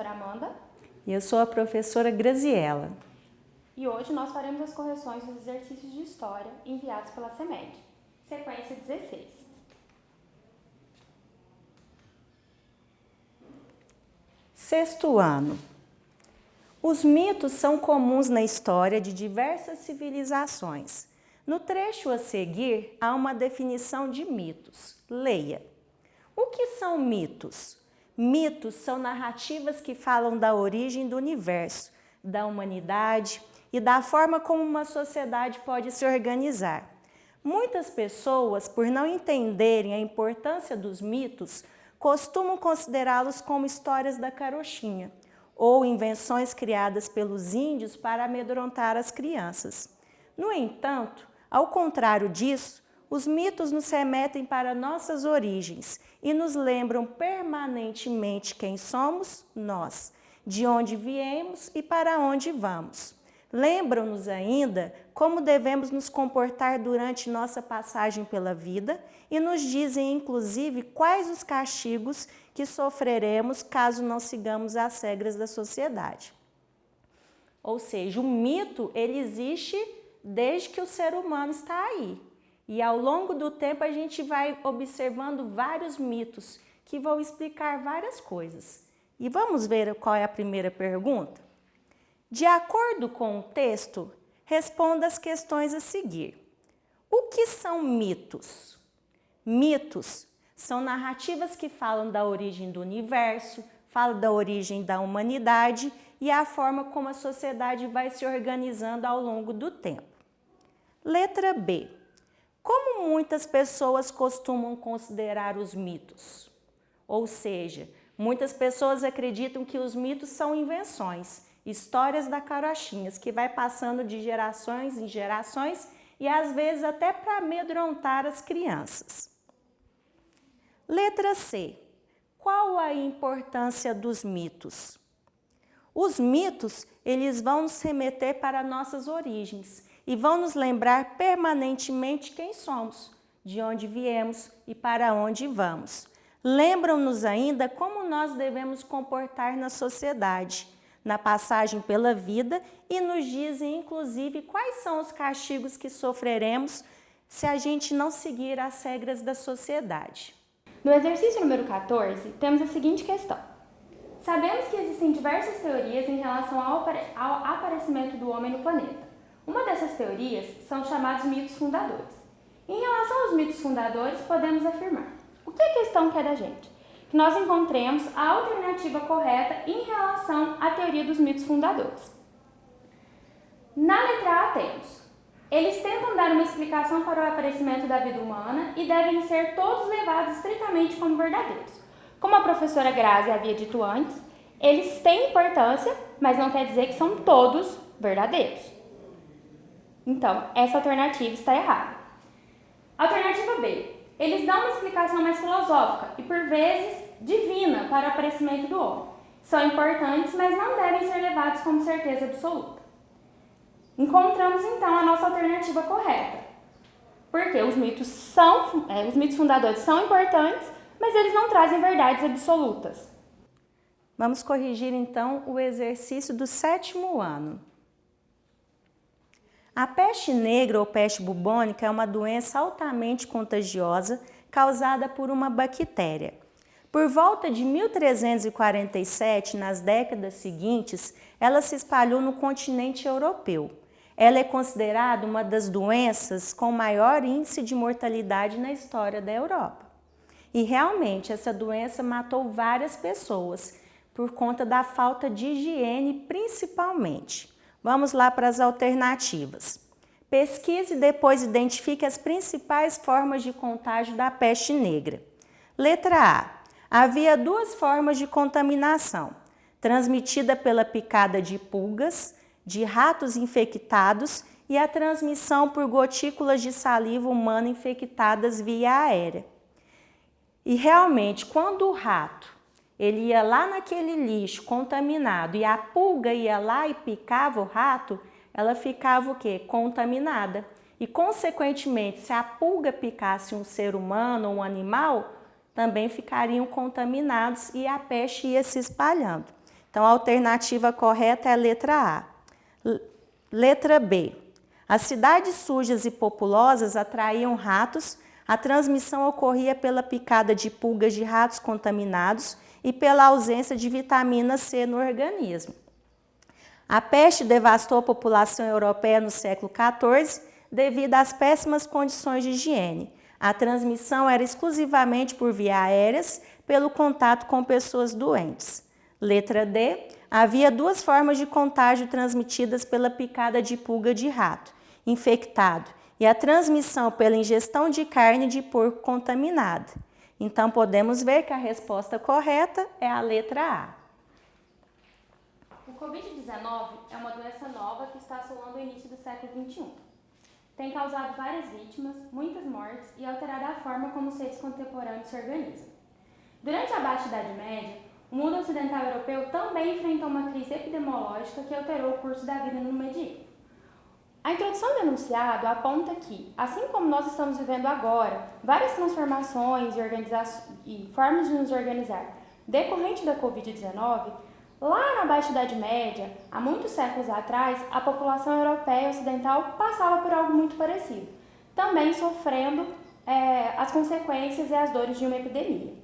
professora Amanda. E eu sou a professora Graziela. E hoje nós faremos as correções dos exercícios de História enviados pela CEMED, sequência 16. Sexto ano. Os mitos são comuns na história de diversas civilizações. No trecho a seguir, há uma definição de mitos. Leia. O que são mitos? Mitos são narrativas que falam da origem do universo, da humanidade e da forma como uma sociedade pode se organizar. Muitas pessoas, por não entenderem a importância dos mitos, costumam considerá-los como histórias da carochinha ou invenções criadas pelos índios para amedrontar as crianças. No entanto, ao contrário disso, os mitos nos remetem para nossas origens e nos lembram permanentemente quem somos nós, de onde viemos e para onde vamos. Lembram-nos ainda como devemos nos comportar durante nossa passagem pela vida e nos dizem, inclusive, quais os castigos que sofreremos caso não sigamos as regras da sociedade. Ou seja, o mito ele existe desde que o ser humano está aí. E ao longo do tempo a gente vai observando vários mitos que vão explicar várias coisas. E vamos ver qual é a primeira pergunta? De acordo com o texto, responda as questões a seguir. O que são mitos? Mitos são narrativas que falam da origem do universo, falam da origem da humanidade e a forma como a sociedade vai se organizando ao longo do tempo. Letra B. Como muitas pessoas costumam considerar os mitos? Ou seja, muitas pessoas acreditam que os mitos são invenções, histórias da carochinhas, que vai passando de gerações em gerações e às vezes até para amedrontar as crianças. Letra C. Qual a importância dos mitos? Os mitos, eles vão nos remeter para nossas origens e vão nos lembrar permanentemente quem somos, de onde viemos e para onde vamos. Lembram-nos ainda como nós devemos comportar na sociedade, na passagem pela vida e nos dizem, inclusive, quais são os castigos que sofreremos se a gente não seguir as regras da sociedade. No exercício número 14, temos a seguinte questão. Sabemos que existem diversas teorias em relação ao aparecimento do homem no planeta. Uma dessas teorias são chamados mitos fundadores. Em relação aos mitos fundadores, podemos afirmar: o que a questão quer da gente? Que nós encontremos a alternativa correta em relação à teoria dos mitos fundadores. Na letra A temos: eles tentam dar uma explicação para o aparecimento da vida humana e devem ser todos levados estritamente como verdadeiros. Como a professora Grazi havia dito antes, eles têm importância, mas não quer dizer que são todos verdadeiros. Então, essa alternativa está errada. Alternativa B. Eles dão uma explicação mais filosófica e, por vezes, divina para o aparecimento do homem. São importantes, mas não devem ser levados como certeza absoluta. Encontramos, então, a nossa alternativa correta. Porque os mitos fundadores são importantes, mas eles não trazem verdades absolutas. Vamos corrigir, então, o exercício do sétimo ano. A peste negra ou peste bubônica é uma doença altamente contagiosa causada por uma bactéria. Por volta de 1347, nas décadas seguintes, ela se espalhou no continente europeu. Ela é considerada uma das doenças com maior índice de mortalidade na história da Europa. E realmente essa doença matou várias pessoas por conta da falta de higiene, principalmente. Vamos lá para as alternativas. Pesquise e depois identifique as principais formas de contágio da peste negra. Letra A. Havia duas formas de contaminação: transmitida pela picada de pulgas, de ratos infectados e a transmissão por gotículas de saliva humana infectadas via aérea. E realmente, quando o rato ele ia lá naquele lixo contaminado e a pulga ia lá e picava o rato, ela ficava o quê? Contaminada. E, consequentemente, se a pulga picasse um ser humano ou um animal, também ficariam contaminados e a peste ia se espalhando. Então, a alternativa correta é a letra A. Letra B. As cidades sujas e populosas atraíam ratos. A transmissão ocorria pela picada de pulgas de ratos contaminados e pela ausência de vitamina C no organismo. A peste devastou a população europeia no século XIV devido às péssimas condições de higiene. A transmissão era exclusivamente por via aéreas, pelo contato com pessoas doentes. Letra D. Havia duas formas de contágio transmitidas pela picada de pulga de rato infectado e a transmissão pela ingestão de carne de porco contaminada. Então, podemos ver que a resposta correta é a letra A. O Covid-19 é uma doença nova que está assolando o início do século XXI. Tem causado várias vítimas, muitas mortes e alterado a forma como os seres contemporâneos se organizam. Durante a Baixa Idade Média, o mundo ocidental europeu também enfrentou uma crise epidemiológica que alterou o curso da vida no medievo. A introdução do enunciado aponta que, assim como nós estamos vivendo agora, várias transformações e formas de nos organizar decorrente da Covid-19, lá na Baixa Idade Média, há muitos séculos atrás, a população europeia ocidental passava por algo muito parecido, também sofrendo as consequências e as dores de uma epidemia.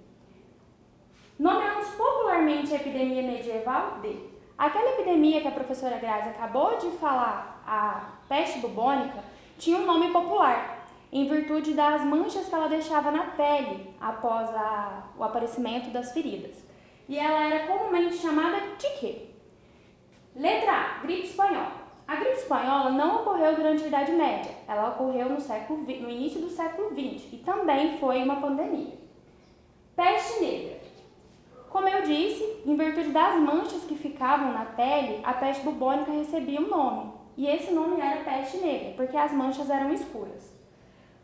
Nomeamos popularmente a epidemia medieval de aquela epidemia que a professora Grazi acabou de falar, a peste bubônica, tinha um nome popular, em virtude das manchas que ela deixava na pele após o aparecimento das feridas. E ela era comumente chamada de quê? Letra A, gripe espanhola. A gripe espanhola não ocorreu durante a Idade Média, ela ocorreu no início do século XX e também foi uma pandemia. Peste negra. Como eu disse, em virtude das manchas que ficavam na pele, a peste bubônica recebia um nome, e esse nome era peste negra, porque as manchas eram escuras.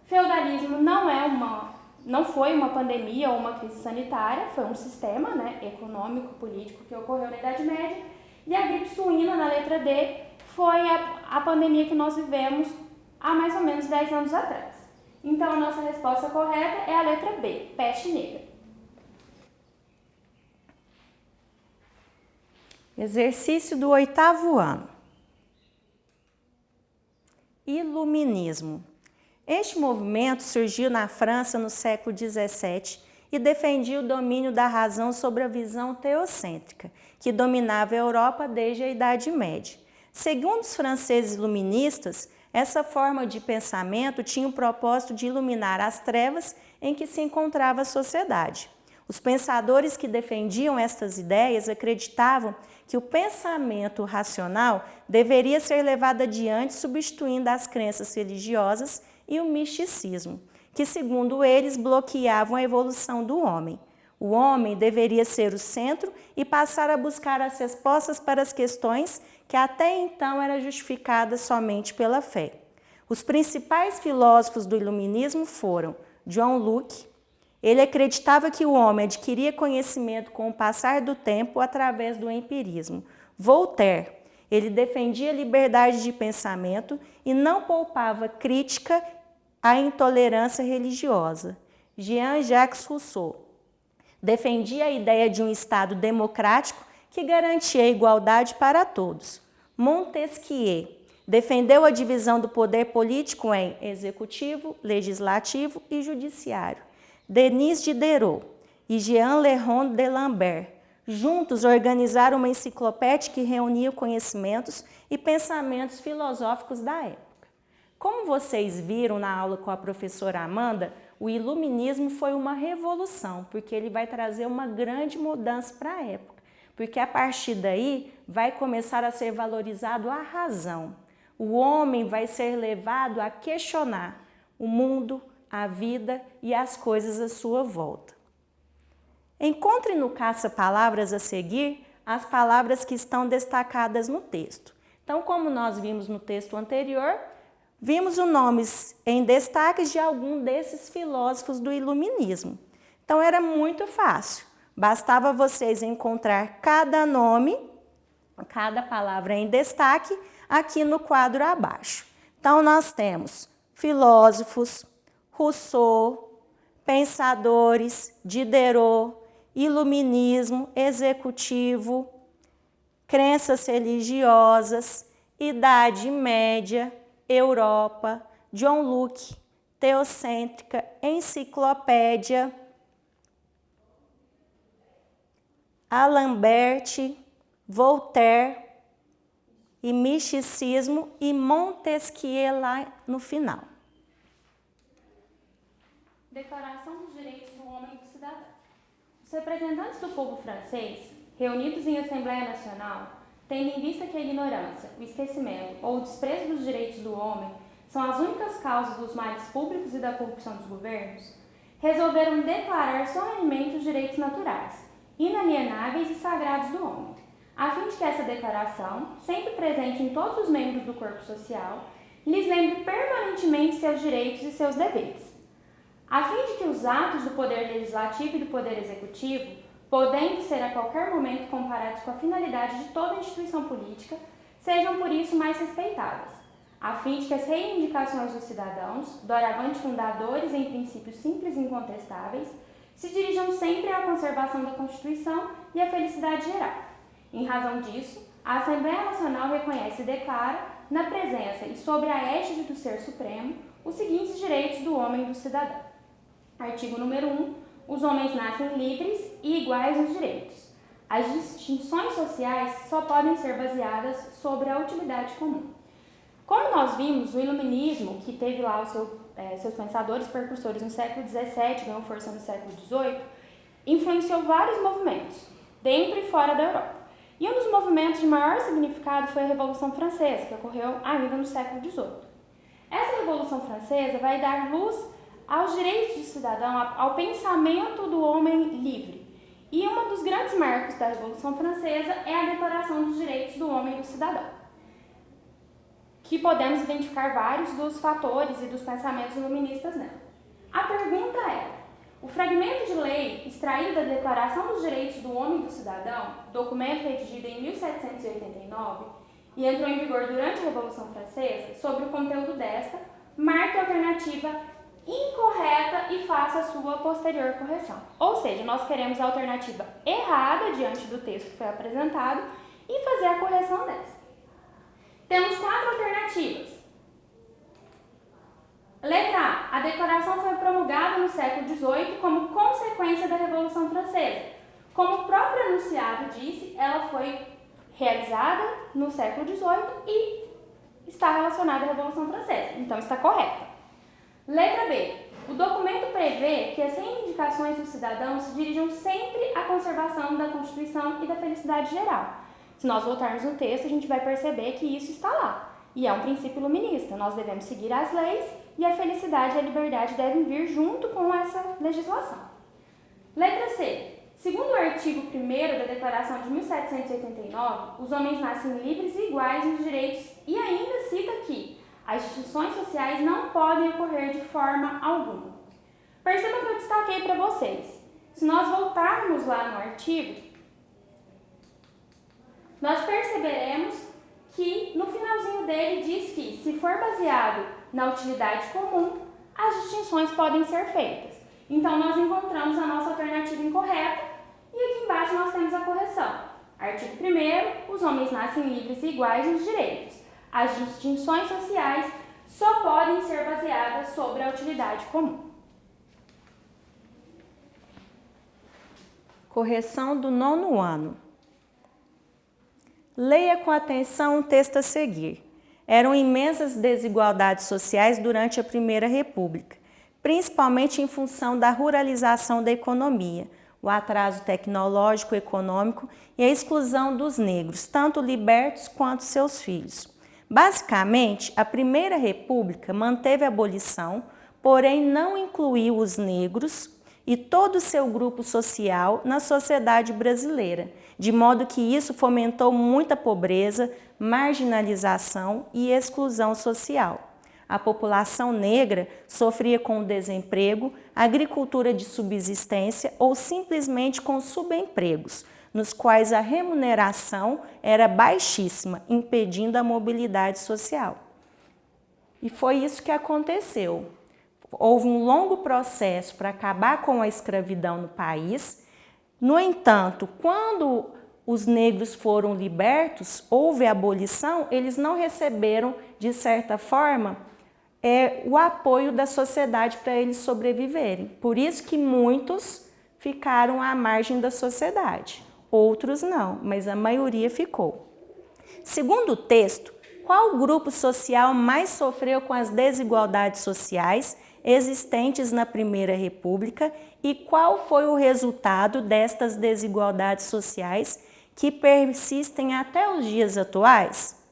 Feudalismo não foi uma pandemia ou uma crise sanitária, foi um sistema econômico, político que ocorreu na Idade Média, e a gripe suína, na letra D, foi a pandemia que nós vivemos há mais ou menos 10 anos atrás. Então, a nossa resposta correta é a letra B, peste negra. Exercício do 8º ano. Iluminismo. Este movimento surgiu na França no século XVII e defendia o domínio da razão sobre a visão teocêntrica, que dominava a Europa desde a Idade Média. Segundo os franceses iluministas, essa forma de pensamento tinha o propósito de iluminar as trevas em que se encontrava a sociedade. Os pensadores que defendiam estas ideias acreditavam que o pensamento racional deveria ser levado adiante substituindo as crenças religiosas e o misticismo, que, segundo eles, bloqueavam a evolução do homem. O homem deveria ser o centro e passar a buscar as respostas para as questões que até então eram justificadas somente pela fé. Os principais filósofos do iluminismo foram John Locke. Ele acreditava que o homem adquiria conhecimento com o passar do tempo através do empirismo. Voltaire, ele defendia a liberdade de pensamento e não poupava crítica à intolerância religiosa. Jean-Jacques Rousseau defendia a ideia de um Estado democrático que garantia a igualdade para todos. Montesquieu defendeu a divisão do poder político em executivo, legislativo e judiciário. Denis Diderot e Jean Leron de Lambert juntos organizaram uma enciclopédia que reunia conhecimentos e pensamentos filosóficos da época. Como vocês viram na aula com a professora Amanda, o iluminismo foi uma revolução, porque ele vai trazer uma grande mudança para a época, porque a partir daí vai começar a ser valorizado a razão. O homem vai ser levado a questionar o mundo, a vida e as coisas à sua volta. Encontre no caça-palavras a seguir as palavras que estão destacadas no texto. Então, como nós vimos no texto anterior, vimos os nomes em destaque de algum desses filósofos do iluminismo. Então, era muito fácil. Bastava vocês encontrar cada nome, cada palavra em destaque, aqui no quadro abaixo. Então, nós temos filósofos, Rousseau, pensadores, Diderot, iluminismo, executivo, crenças religiosas, Idade Média, Europa, John Locke, Teocêntrica, Enciclopédia, Alambert, Voltaire e misticismo e Montesquieu lá no final. Declaração dos Direitos do Homem e do Cidadão. Os representantes do povo francês, reunidos em Assembleia Nacional, tendo em vista que a ignorância, o esquecimento ou o desprezo dos direitos do homem são as únicas causas dos males públicos e da corrupção dos governos, resolveram declarar solenemente os direitos naturais, inalienáveis e sagrados do homem, a fim de que essa declaração, sempre presente em todos os membros do corpo social, lhes lembre permanentemente seus direitos e seus deveres, a fim de que os atos do Poder Legislativo e do Poder Executivo, podendo ser a qualquer momento comparados com a finalidade de toda instituição política, sejam por isso mais respeitadas, a fim de que as reivindicações dos cidadãos, doravante fundadores em princípios simples e incontestáveis, se dirijam sempre à conservação da Constituição e à felicidade geral. Em razão disso, a Assembleia Nacional reconhece e declara, na presença e sob a égide do Ser Supremo, os seguintes direitos do homem e do cidadão. Artigo número 1. Os homens nascem livres e iguais nos direitos. As distinções sociais só podem ser baseadas sobre a utilidade comum. Como nós vimos, o iluminismo, que teve lá seus pensadores precursores no século XVII, ganhou força no século XVIII, influenciou vários movimentos, dentro e fora da Europa. E um dos movimentos de maior significado foi a Revolução Francesa, que ocorreu ainda no século XVIII. Essa Revolução Francesa vai dar luz aos direitos do cidadão, ao pensamento do homem livre. E um dos grandes marcos da Revolução Francesa é a Declaração dos Direitos do Homem e do Cidadão, que podemos identificar vários dos fatores e dos pensamentos iluministas nela. A pergunta é: o fragmento de lei extraído da Declaração dos Direitos do Homem e do Cidadão, documento redigido em 1789 e entrou em vigor durante a Revolução Francesa, sobre o conteúdo desta, marque a alternativa incorreta e faça a sua posterior correção. Ou seja, nós queremos a alternativa errada diante do texto que foi apresentado e fazer a correção dessa. Temos 4 alternativas. Letra A. A declaração foi promulgada no século XVIII como consequência da Revolução Francesa. Como o próprio enunciado disse, ela foi realizada no século XVIII e está relacionada à Revolução Francesa. Então, está correta. Letra B. O documento prevê que as reivindicações dos cidadãos se dirijam sempre à conservação da Constituição e da felicidade geral. Se nós voltarmos no texto, a gente vai perceber que isso está lá. E é um princípio iluminista. Nós devemos seguir as leis e a felicidade e a liberdade devem vir junto com essa legislação. Letra C. Segundo o artigo 1º da Declaração de 1789, os homens nascem livres e iguais nos direitos e ainda cita que as distinções sociais não podem ocorrer de forma alguma. Percebam que eu destaquei para vocês. Se nós voltarmos lá no artigo, nós perceberemos que no finalzinho dele diz que, se for baseado na utilidade comum, as distinções podem ser feitas. Então, nós encontramos a nossa alternativa incorreta e aqui embaixo nós temos a correção. Artigo 1º, os homens nascem livres e iguais nos direitos. As distinções sociais só podem ser baseadas sobre a utilidade comum. Correção do 9º ano. Leia com atenção o texto a seguir. Eram imensas desigualdades sociais durante a Primeira República, principalmente em função da ruralização da economia, o atraso tecnológico e econômico e a exclusão dos negros, tanto libertos quanto seus filhos. Basicamente, a Primeira República manteve a abolição, porém não incluiu os negros e todo o seu grupo social na sociedade brasileira, de modo que isso fomentou muita pobreza, marginalização e exclusão social. A população negra sofria com o desemprego, agricultura de subsistência ou simplesmente com subempregos, nos quais a remuneração era baixíssima, impedindo a mobilidade social. E foi isso que aconteceu. Houve um longo processo para acabar com a escravidão no país. No entanto, quando os negros foram libertos, houve abolição, eles não receberam, de certa forma, o apoio da sociedade para eles sobreviverem. Por isso que muitos ficaram à margem da sociedade. Outros não, mas a maioria ficou. Segundo o texto, qual grupo social mais sofreu com as desigualdades sociais existentes na Primeira República e qual foi o resultado destas desigualdades sociais que persistem até os dias atuais?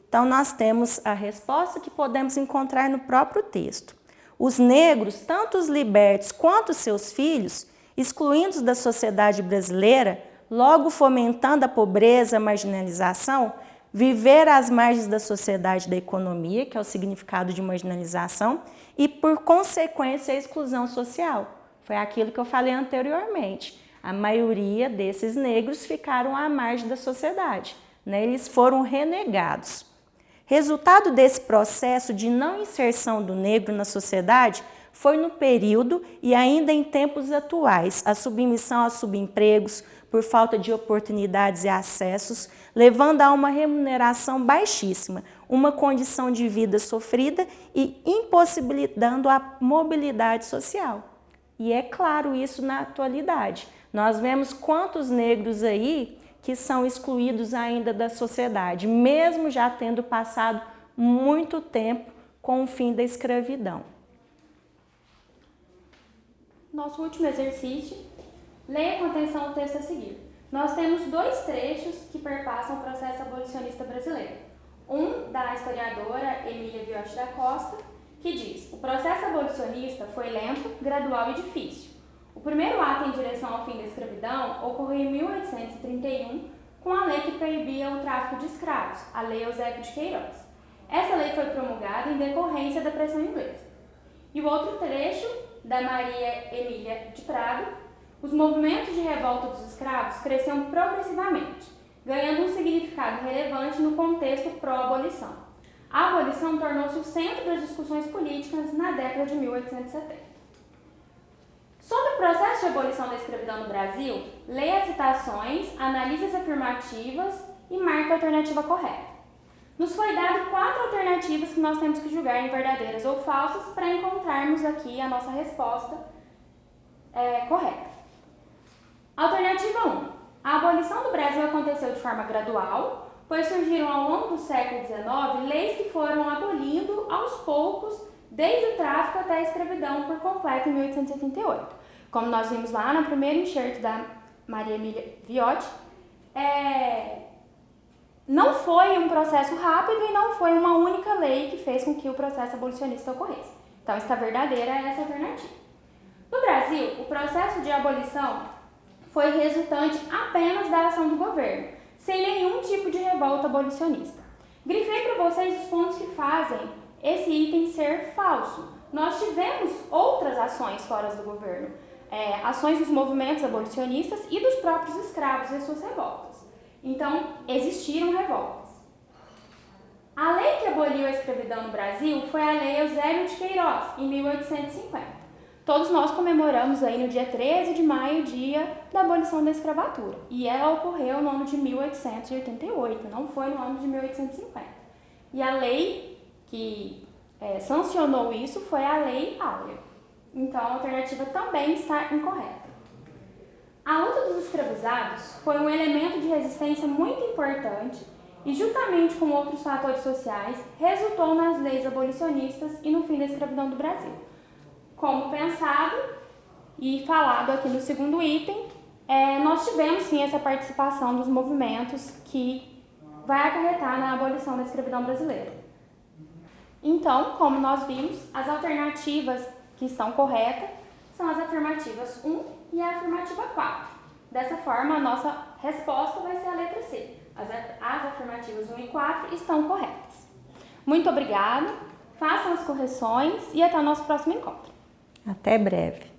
Então, nós temos a resposta que podemos encontrar no próprio texto. Os negros, tanto os libertos quanto seus filhos, excluídos da sociedade brasileira, logo fomentando a pobreza, a marginalização, viver às margens da sociedade e da economia, que é o significado de marginalização, e, por consequência, a exclusão social. Foi aquilo que eu falei anteriormente. A maioria desses negros ficaram à margem da sociedade, né? Eles foram renegados. Resultado desse processo de não inserção do negro na sociedade foi no período e ainda em tempos atuais a submissão a subempregos por falta de oportunidades e acessos, levando a uma remuneração baixíssima, uma condição de vida sofrida e impossibilitando a mobilidade social. E é claro isso na atualidade. Nós vemos quantos negros aí que são excluídos ainda da sociedade, mesmo já tendo passado muito tempo com o fim da escravidão. Nosso último exercício, leia com atenção o texto a seguir. Nós temos dois trechos que perpassam o processo abolicionista brasileiro. Um da historiadora Emília Viotti da Costa, que diz: o processo abolicionista foi lento, gradual e difícil. O primeiro ato em direção ao fim da escravidão ocorreu em 1831, com a lei que proibia o tráfico de escravos, a Lei Eusébio de Queiroz. Essa lei foi promulgada em decorrência da pressão inglesa. E o outro trecho, da Maria Emília de Prado: os movimentos de revolta dos escravos cresceram progressivamente, ganhando um significado relevante no contexto pró-abolição. A abolição tornou-se o centro das discussões políticas na década de 1870. Sobre o processo de abolição da escravidão no Brasil, leia as citações, analise as afirmativas e marque a alternativa correta. Nos foi dado 4 alternativas que nós temos que julgar em verdadeiras ou falsas para encontrarmos aqui a nossa resposta correta. Alternativa 1. A abolição do Brasil aconteceu de forma gradual, pois surgiram ao longo do século XIX leis que foram abolindo aos poucos, desde o tráfico até a escravidão por completo em 1888. Como nós vimos lá no primeiro enxerto da Maria Emília Viotti, não foi um processo rápido e não foi uma única lei que fez com que o processo abolicionista ocorresse. Então, está verdadeira essa alternativa. No Brasil, o processo de abolição foi resultante apenas da ação do governo, sem nenhum tipo de revolta abolicionista. Grifei para vocês os pontos que fazem esse item ser falso. Nós tivemos outras ações fora do governo, ações dos movimentos abolicionistas e dos próprios escravos e suas revoltas. Então, existiram revoltas. A lei que aboliu a escravidão no Brasil foi a Lei Eusébio de Queiroz, em 1850. Todos nós comemoramos aí no dia 13 de maio, dia da abolição da escravatura. E ela ocorreu no ano de 1888, não foi no ano de 1850. E a lei que sancionou isso foi a Lei Áurea. Então, a alternativa também está incorreta. A luta dos escravizados foi um elemento de resistência muito importante e, juntamente com outros fatores sociais, resultou nas leis abolicionistas e no fim da escravidão do Brasil. Como pensado e falado aqui no segundo item, nós tivemos sim essa participação dos movimentos que vai acarretar na abolição da escravidão brasileira. Então, como nós vimos, as alternativas que estão corretas são as afirmativas 1 e a afirmativa 4. Dessa forma, a nossa resposta vai ser a letra C. As afirmativas 1 e 4 estão corretas. Muito obrigada, façam as correções e até o nosso próximo encontro. Até breve.